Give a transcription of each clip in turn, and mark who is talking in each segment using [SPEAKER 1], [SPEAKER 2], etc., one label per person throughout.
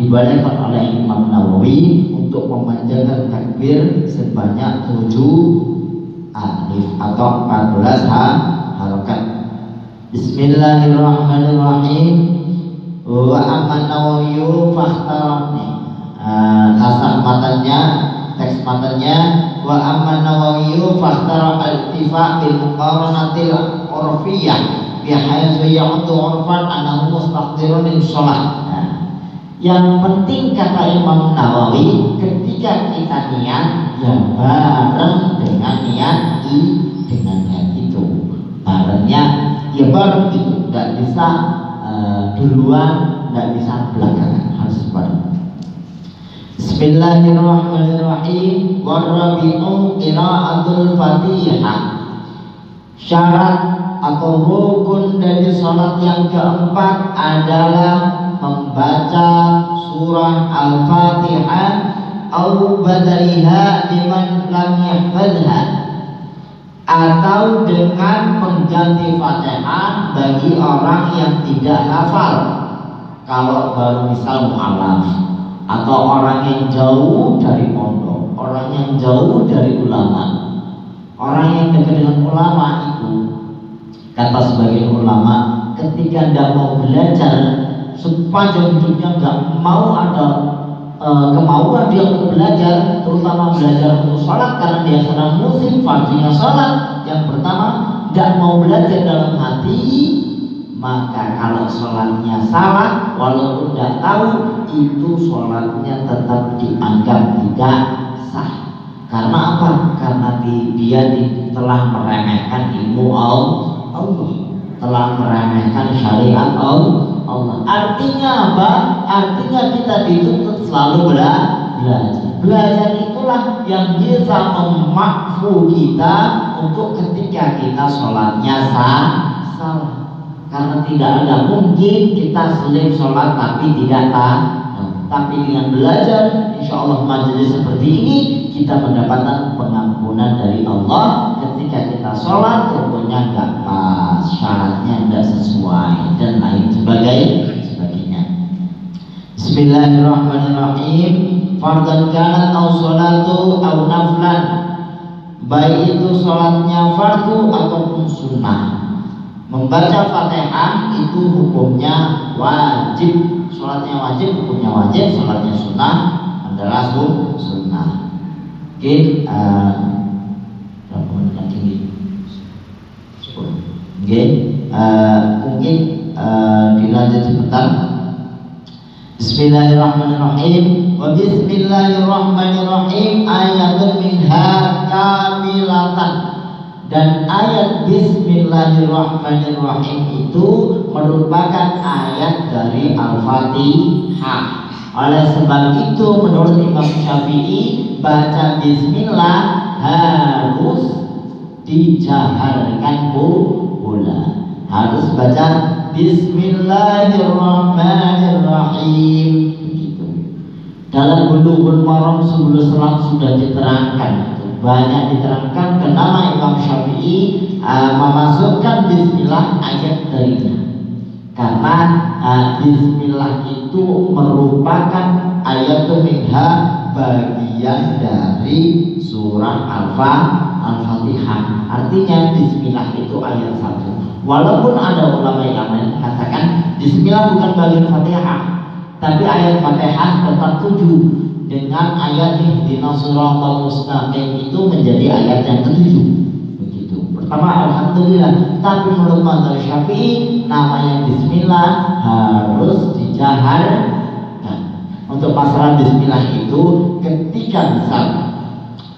[SPEAKER 1] dibacakan oleh Imam Nawawi untuk memanjangkan takbir sebanyak 7 alif atau 14 harokat. Bismillahirrahmanirrahim. Wa amma Nawawi fakhtarani. Naskah matanya, teks matanya, wa amma Nawawi fakhtara al-ittifaq bil muqaranatil urfiyah bihaitsu ya'uddu urfan annahu mustaqdirun lil shalah. Yang penting kata Imam Nawawi, ketika kita niat ya bareng dengan niat itu, barengnya ya bareng itu, nggak bisa duluan, nggak bisa belakangan, harus bareng. Bismillahirrahmanirrahim. Warabi'u qira'atul Fatihah. Syarat atau rukun dari salat yang keempat adalah membaca surah Al-Fatihah atau badaliha liman lam yahfazha, atau dengan pengganti Fatihah bagi orang yang tidak hafal. Kalau baru misal mu'alaf atau orang yang jauh dari pondok, orang yang jauh dari ulama, orang yang dekat dengan ulama itu, kata sebagian ulama, ketika tidak mau belajar sepanjang hidupnya, nggak mau ada kemauan dia untuk belajar, terutama belajar untuk sholat, karena dia sedang musim fardunya sholat. Yang pertama, nggak mau belajar dalam hati, maka kalau sholatnya salah, walaupun nggak tahu, itu sholatnya tetap dianggap tidak sah. Karena apa? Karena dia telah meremehkan ilmu Allah, telah meremehkan syariat Allah. Artinya apa? Artinya kita dituntut selalu belajar. Belajar itulah yang bisa memakfu kita untuk ketika kita sholatnya salah. Karena tidak ada mungkin kita selip sholat tapi tidak tahu. Tapi dengan belajar, insya Allah majelis seperti ini kita mendapatkan pengampunan dari Allah. Ketika kita sholat rukunnya nggak pas, syaratnya nggak sesuai, dan lain sebagainya. Bismillahirrahmanirrahim. Fardhan kanat au sholatu au naflan, baik itu sholatnya fardu ataupun sunnah. Membaca Fatihah itu hukumnya wajib. Sholatnya wajib, hukumnya wajib. Sholatnya sunnah adalah sunnah. Oke, berapa menit lagi? 10. Oke, mungkin dilanjut sebentar. Bismillahirrahmanirrahim. Wa bismillahirrahmanirrahim ayatun minha kamilatan. Dan ayat Bismillahirrahmanirrahim itu merupakan ayat dari Al-Fatihah. Oleh sebab itu menurut Imam Syafi'i, baca Bismillah harus dijaharkan pula. Harus baca Bismillahirrahmanirrahim. Begitu. Dalam Bulughul Maram Subul Salam sudah diterangkan. Banyak diterangkan kenapa Imam Syafi'i memasukkan Bismillah ayat darinya, karena Bismillah itu merupakan ayat minha, bagian dari surah Al-Fatihah. Artinya Bismillah itu ayat 1. Walaupun ada ulama yang mengatakan Bismillah bukan bagian Fatihah, tapi ayat Fatihah tetap 7 dengan ayat ihdinas siratal mustaqim itu menjadi ayat yang ke-7. Begitu. Pertama alhamdulillah, tapi menurut mazhab Syafi'i namanya Bismillah harus dijaharkan. Untuk masalah Bismillah itu ketika misal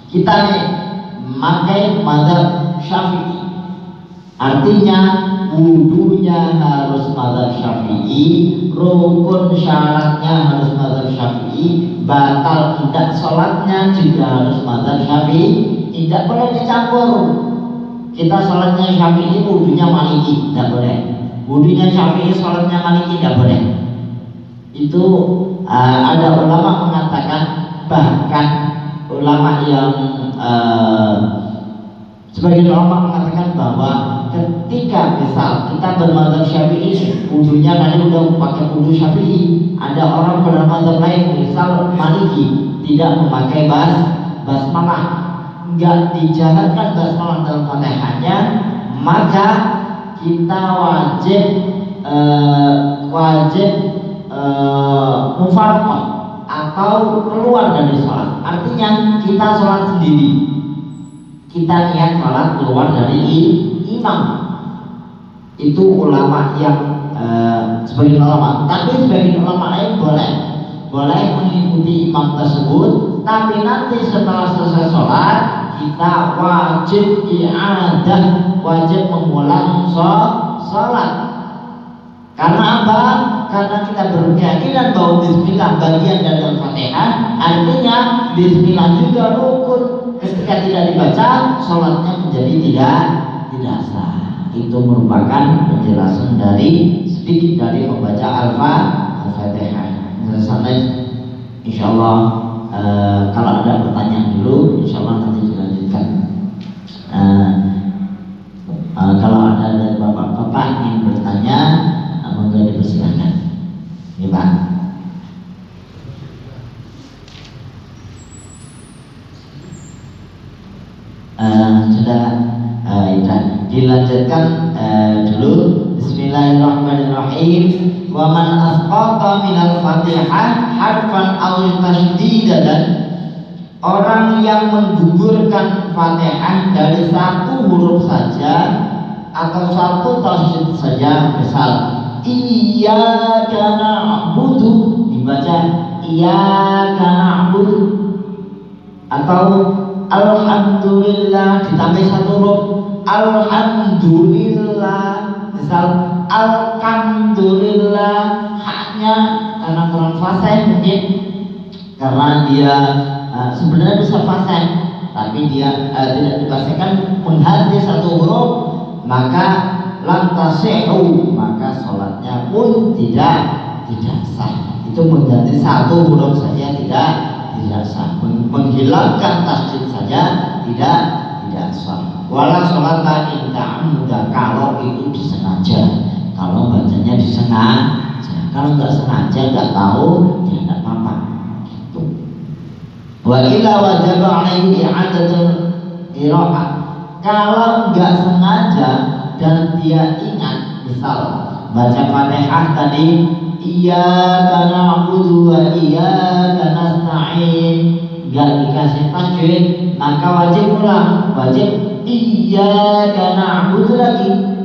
[SPEAKER 1] kita nih memakai mazhab Syafi'i, artinya wudunya harus mazhab Syafi'i, rukun syaratnya harus mazhab Syafi'i, batal tidak sholatnya juga harus mazhab Syafi'i, tidak boleh dicampur. Kita sholatnya Syafi'i, wudunya Maliki, tidak boleh. Wudunya Syafi'i, sholatnya Maliki, tidak boleh. Itu ada ulama mengatakan, bahkan ulama yang sebagian ulama mengatakan bahwa ketika misal kita bermadzhab Syafi'i, wudunya tadi udah pakai wudu Syafi'i, ada orang bermadzhab lain misal Maliki tidak memakai basmalah, nggak dijalankan basmalah dalam Fatihahnya, maka kita wajib mufarqah atau keluar dari sholat. Artinya kita sholat sendiri, kita niat sholat keluar dari imam. Itu ulama yang sebagian ulama, tapi sebagian ulama lain boleh mengikuti imam tersebut, tapi nanti setelah selesai sholat kita wajib i'adah, wajib mengulang sholat. Karena apa? Karena kita berkeyakinan bahwa bismillah bagian dari Al-Fatihah, artinya bismillah juga rukun. Ketika tidak dibaca, sholatnya menjadi tidak sah. Itu merupakan penjelasan dari sedikit dari membaca Al-Fatihah. Sampai insya Allah kalau ada pertanyaan dulu, insya Allah nanti dilanjutkan. Kalau ada dari bapak-bapak ingin bertanya, monggo dipersilakan. Ya Pak. Sudah dilanjutkan dulu. Bismillahirrahmanirrahim. Wa man asqata minal Fatihah harfan aw tashdidan, orang yang menggugurkan Fatihah dari satu huruf saja atau satu tasydid saja, misal iyyaka na'budu dibaca iyyaka na'budu, atau alhamdulillah ditambah satu huruf alhamdulillah, misal alhamdulillah, haknya karena kurang fasih mungkin, karena dia sebenarnya bisa fasih tapi dia tidak dipasihkan menghati satu huruf, maka lam tasihhu, maka sholatnya pun tidak sah. Itu mengganti satu huruf saja tidak sah, menghilangkan tasydid saja tidak sah. Wala sholat in ta'ammuda, kalau itu disengaja, kalau bacanya disengaja. Kalau nggak sengaja, nggak tahu, ya nggak apa-apa. Gitu. Wa illa wajaba alaihi i'adatul qira'ah. Kalau nggak sengaja dan dia ingat, misal baca Fatihah tadi iyyaka na'budu wa iyyaka nasta'in, nggak dikasih tajwid, maka wajib ulang, wajib iyyaka na'budu lagi.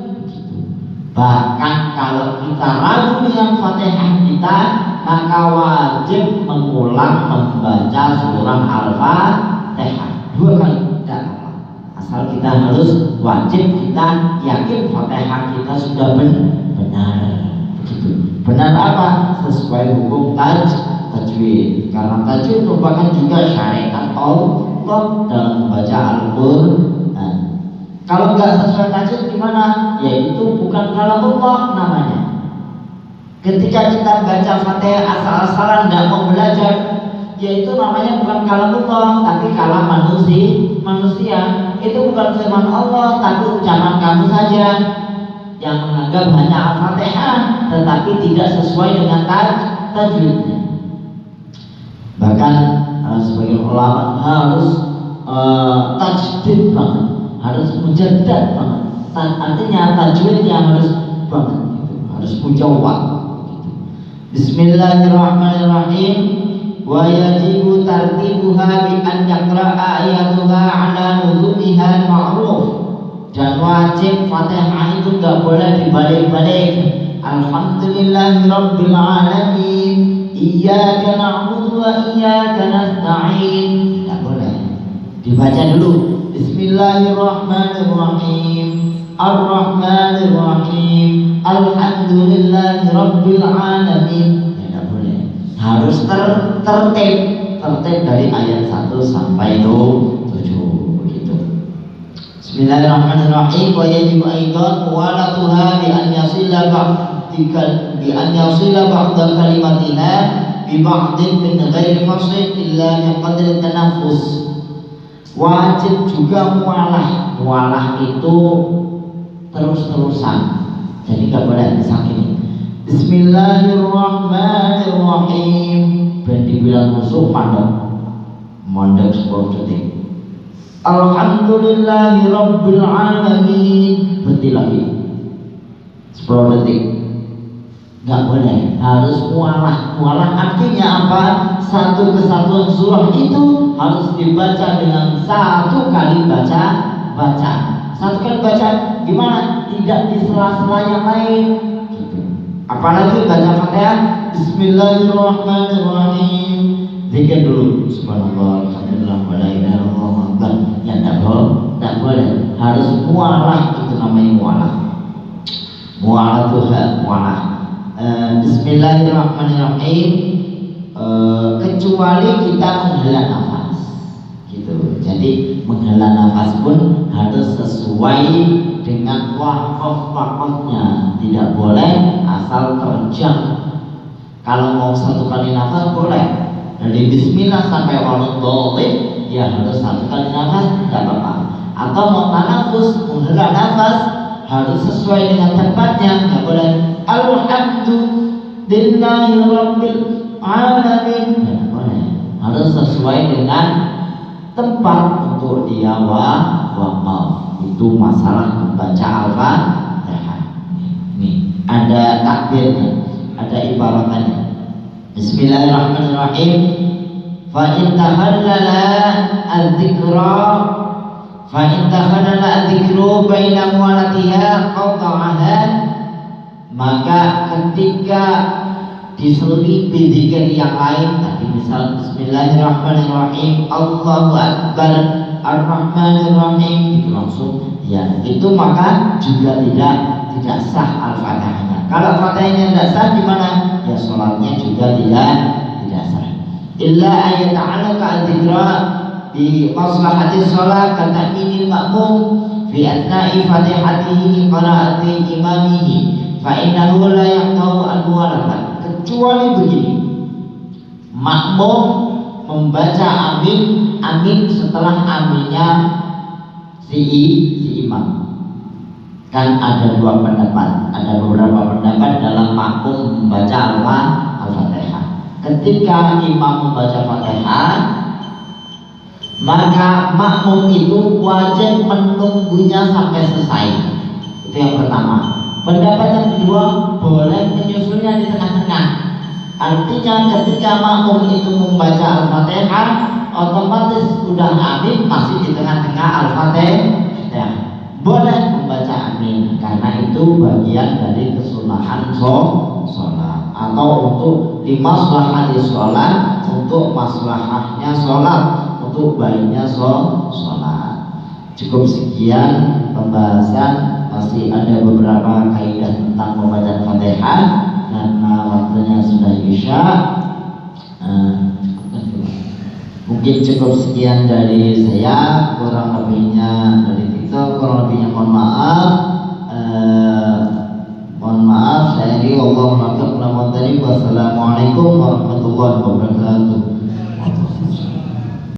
[SPEAKER 1] Bahkan kalau kita ragu dengan Fatihah kita, maka wajib mengulang membaca surah Al-Fatihah 2 kali, tidak apa. Asal kita harus wajib kita yakin Fatihah kita sudah benar. Begitu. Benar apa? Sesuai hukum tajwid. Karena tajwid merupakan juga syariat Allah dalam membaca Al-Qur'an. Kalau nggak sesuai tajwid gimana? Yaitu bukan kalamullah namanya. Ketika kita baca Fatihah asal-asalan nggak mau belajar, yaitu namanya bukan kalamullah tapi kalam manusia. Itu bukan firman Allah tapi ucapan kamu saja yang menganggap hanya Al-Fatihah tetapi tidak sesuai dengan tajwidnya. Bahkan sebagian ulama harus tajdid banget, harus mujaddad banget. Artinya tajwidnya harus banget, gitu. Harus mujawwad. Gitu. Bismillahirrahmanirrahim. Wa yajibu tartibuha bi an yaqra'a ayatuha ala nuzumiha ma'ruf. Dan wajib Fatihah itu nggak boleh dibalik-balik. Alhamdulillahirabbil alamin. Iyyaka na'budu wa iyyaka nasta'in. Nggak boleh. Dibaca dulu. Bismillahirrahmanirrahim. Ar-Rahmanirrahim. Alhamdulillahirabbil alamin. Nggak boleh. Harus tertib dari ayat 1 sampai 7. Bismillahirrahmanirrahim. Wa yajibu aidan muwalatuha bi an yasila ba'da kalimatina bi ba'din min ghairi fasl illa min qadri tanaffus. Wajib juga mualah. Mualah itu terus-terusan. Jadi nggak boleh disakiti. Bismillahirrahmanirrahim. Berarti bilang musuh mandek 10 detik. Alhamdulillahirabbil alamin. Berarti lagi 10 detik. Nggak boleh, harus mualah artinya apa? Satu kesatuan surah itu harus dibaca dengan satu kali baca. Satu kali baca gimana? Tidak di sela-sela yang lain gitu. Apalagi baca Fatihah Bismillahirrahmanirrahim, zikir dulu subhanallah alhamdulillah wa la ilaha illallah. Ya tidak boleh, harus mualah, itu namanya mualah Bismillahirrahmanirrahim, kecuali kita menghela nafas gitu. Jadi menghela nafas pun harus sesuai dengan waqaf-waqafnya, tidak boleh asal terjang. Kalau mau satu kali nafas boleh, dari bismillah sampai waladhdallin ya harus satu kali nafas, tidak apa-apa. Atau mau tanafus, menghela nafas harus sesuai dengan tempatnya, nggak boleh alhamdulillahi rabbil alamin, nggak boleh, harus sesuai dengan tempat untuk dia waqaf. Itu masalah membaca Al-Fatihah. Ini ada takbirnya, ada ibaratannya. Bismillahirrahmanirrahim. Fa in tahallala adzikru baina mualatiha qata'aha, maka ketika diselipi zikir yang lain tadi, misal Bismillahirrahmanirrahim, Allahu Akbar, Ar-Rahmanirrahim, itu langsung ya, itu maka juga tidak sah Al-Fatihahnya. Kalau Fatihahnya tidak sah gimana? Ya sholatnya juga tidak sah. Illa ayata'alaka al-dzikra bi maslahati sholat kata ini makmum fi atna'i fatihatihi qira'ati imamihi fa innahu la yaqta'u al-muwalalah. Kecuali begini, makmum membaca amin setelah aminnya si imam. Kan ada beberapa pendapat dalam makmum membaca Al-Fatihah. Ketika imam membaca Fatihah, maka makmum itu wajib menunggunya sampai selesai. Itu yang pertama. Pendapat yang kedua, boleh menyusulnya di tengah-tengah. Artinya ketika makmum itu membaca Al-Fatihah, otomatis sudah amin masih di tengah-tengah Al-Fatihah. Boleh membaca amin karena itu bagian dari kesunahan sholat, atau untuk dimaslahati sholat, untuk maslahahnya sholat, untuk baiknya sholat. Cukup sekian pembahasan. Masih ada beberapa kaidah tentang pembacaan Fatihah karena waktunya sudah isya. Mungkin cukup sekian dari saya, kurang lebihnya dari kita, kurang lebihnya mohon maaf. Saya Wassalamualaikum warahmatullahi wabarakatuh.